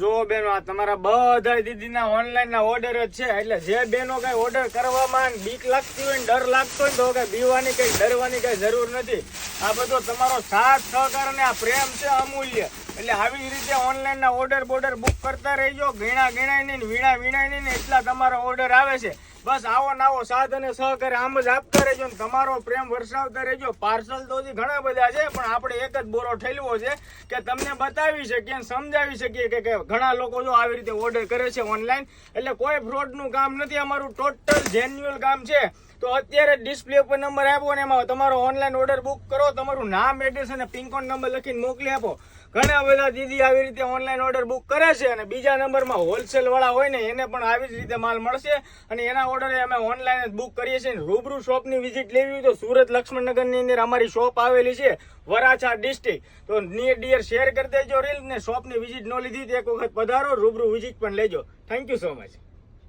જોવો બેનો, આ તમારા બધા દીદીના ઓનલાઈન ના ઓર્ડર જ છે. એટલે જે બેનો કઈ ઓર્ડર કરવામાં બીક લાગતી હોય ને ડર લાગતો હોય તો કઈ બીવાની કઈ ડરવાની કઈ જરૂર નથી. આ બધો તમારો સાથ સહકાર અને આ પ્રેમ છે અમૂલ્ય. એટલે આવી જ રીતે ઓનલાઈન ના ઓર્ડર બોર્ડર બુક કરતા રહેજો. ગીણા નહીં વીણા નહીં એટલા તમારા ઓર્ડર આવે છે. બસ આવો નાવો સાથ અને સહકાર આમ જ આપતા રહેજો ને તમારો પ્રેમ વરસાવતા રહેજો. પાર્સલ તો હજી ઘણા બધા છે, પણ આપણે એક જ બોરો ઠેલવો છે કે તમને બતાવી શકીએ સમજાવી શકીએ કે ઘણા લોકો જો આવી રીતે ઓર્ડર કરે છે ઓનલાઈન. એટલે કોઈ ફ્રોડ નું કામ નથી, અમારું ટોટલ જેન્યુઅલ કામ છે. તો અત્યારે ડિસ્પ્લે ઉપર નંબર આપો ને એમાં તમારો ઓનલાઈન ઓર્ડર બુક કરો, તમારું નામ એડ્રેસ અને પિનકોડ નંબર લખીને મોકલી આપો. ઘણા બધા દીદી આવી રીતે ઓનલાઈન ઓર્ડર બુક કરે છે અને બીજા નંબરમાં હોલસેલ વાળા હોય ને એને પણ આવી જ રીતે માલ મળશે અને એના ઓર્ડર અમે ઓનલાઈન જ બુક કરીએ છીએ. રૂબરૂ શોપની વિઝિટ લેવી હોય તો સુરત લક્ષ્મણનગરની અંદર અમારી શોપ આવેલી છે, વરાછા ડિસ્ટ્રિક્ટ. તો નિયર ડિયર શેર કરી દેજો રીલ ને. શોપની વિઝિટ ન લીધી તો એક વખત પધારો, રૂબરૂ વિઝિટ પણ લેજો. Thank you so much.